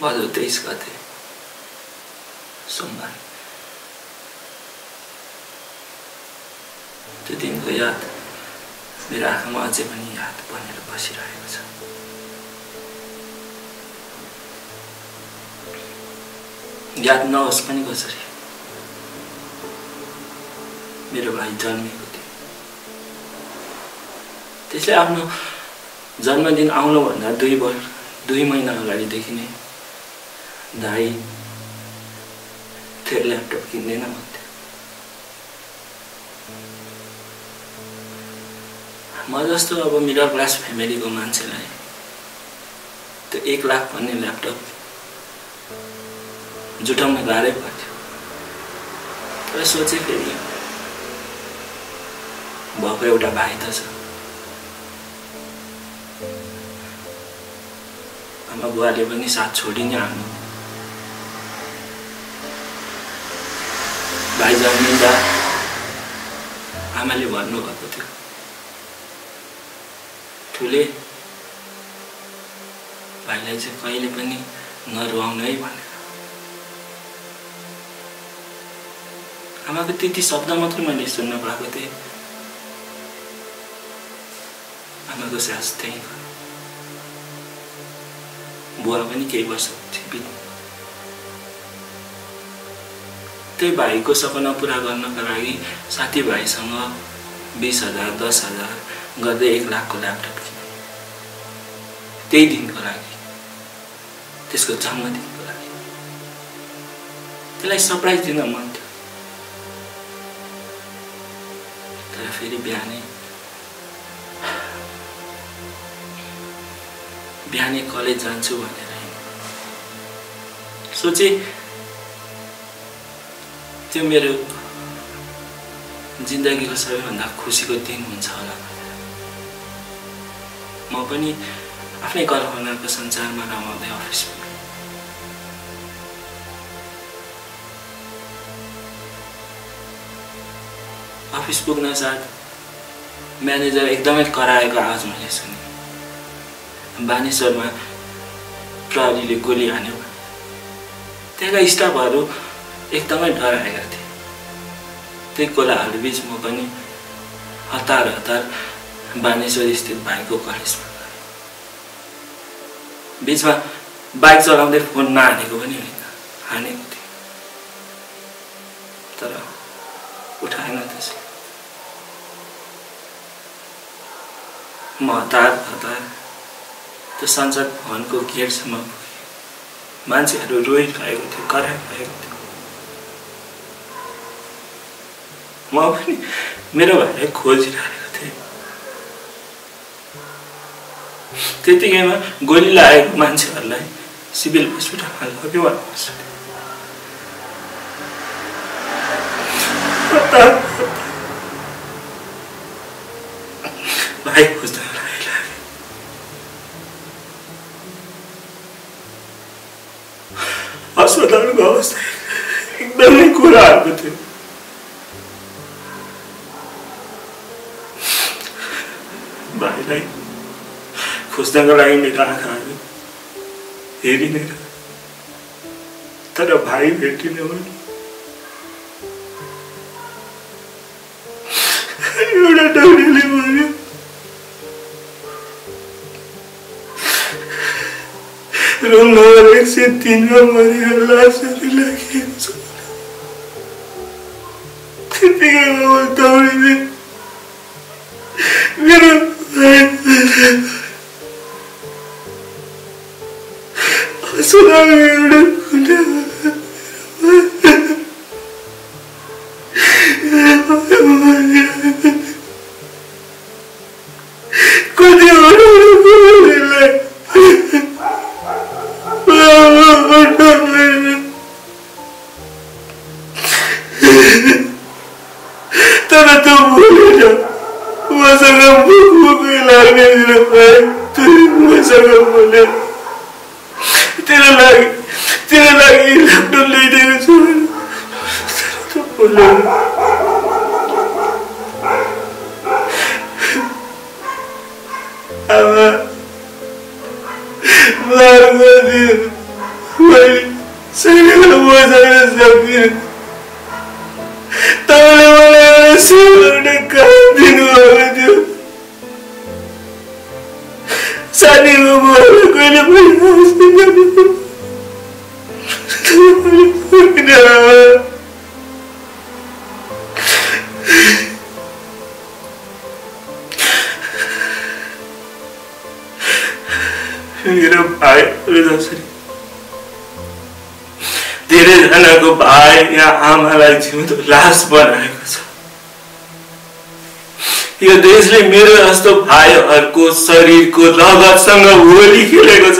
भदौ 23 गते सोमबार त्यो दिनको याद मेरो आँखामा अझै पनि याद बनेर बसिरहेको छ। याद नहोस् पनि कसरी, मेरो भाइ जन्मेको थियो। त्यसले आफ्नो जन्मदिन आउनुभन्दा 2 महिना अगाडिदेखि नै दाइ त्यो ल्यापटप किन्दैन भन्थ्यो। म जस्तो अब मिडल क्लास फ्यामिलीको मान्छेलाई त्यो 1 लाख भन्ने ल्यापटप जुटाउन गाह्रै पर्थ्यो। तर सोचे फेरि भएको एउटा भाइ त छ, आमा बुवाले पनि साथ छोडी नै हाल्नु। भाइ जन्मिँदा आमाले भन्नुभएको थियो, ठुले भाइलाई चाहिँ कहिले पनि नरुवाउनु है भनेर। आमाको त्यति शब्द मात्रै मैले सुन्न पाएको थिएँ। आमाको सास त्यहीँ गयो। बुवा पनि केही वर्ष बित्नु। त्यही भाइको सपना पुरा गर्नका लागि साथीभाइसँग 20,000 10,000 गर्दै 1 लाखको ल्यापटप किने। त्यही दिनको लागि, त्यसको जन्मदिनको लागि। त्यसलाई सरप्राइज दिन मन थियो। तर फेरि बिहानै कलेज जान्छु भनेर सोचे। त्यो मेरो जिन्दगीको सबैभन्दा खुसीको दिन हुन्छ होला। म पनि आफ्नै कल्पनाको संसारमा रमाउँदै अफिस पुगेँ। अफिस पुग्न साथ म्यानेजर एकदमै कराएको आवाज मैले सुने। बानेश्वरमा प्रहरीले गोली हान्यो। त्यहाँका स्टाफहरू एकदमै डराएका थिए। त्यही कोलाहल बीच म पनि हतार बानेश्वर स्थित भाइको कलेजमा गएँ। बीचमा बाइक चलाउँदै फोन नहानेको पनि होइन, हानेको थिएँ। तर उठाएन त्यसले। म हतार त्यो संसद भवनको गेटसम्म पुगेँ। मान्छेहरू रोइरहेको थियो, कराइरहेको थियो। म पनि मेरो भाइलाई खोजिरहेको थिएँ। त्यतिकैमा गोली लागेको मान्छेहरूलाई सिभिल हस्पिटलमा लग्यो भनेर सुने। भाइ खोज्दा अस्पतालको अवस्था एकदमै कुराहरूको थियो। भाइलाई खोज्नको लागि मेरो आँखाहरू हेरिने, तर भाइ भेटिन भने एउटा डौरीले भन्यो, रुम नम्बर 103 मा मरेर लासहरू राखिएको छ। त्यतिकैमा म दौडिँदै मेरो अस्पतालमा एउटा तेरा लागि ल्यापटप ल्याइदिएको छु। आमा मेरो भाइहरू जसरी धेरैजनाको भाइ या आमालाई जिउँदो लास बनाएको छ। यो देशले मेरो जस्तो भाइहरूको शरीरको रगतसँग होली खेलेको छ।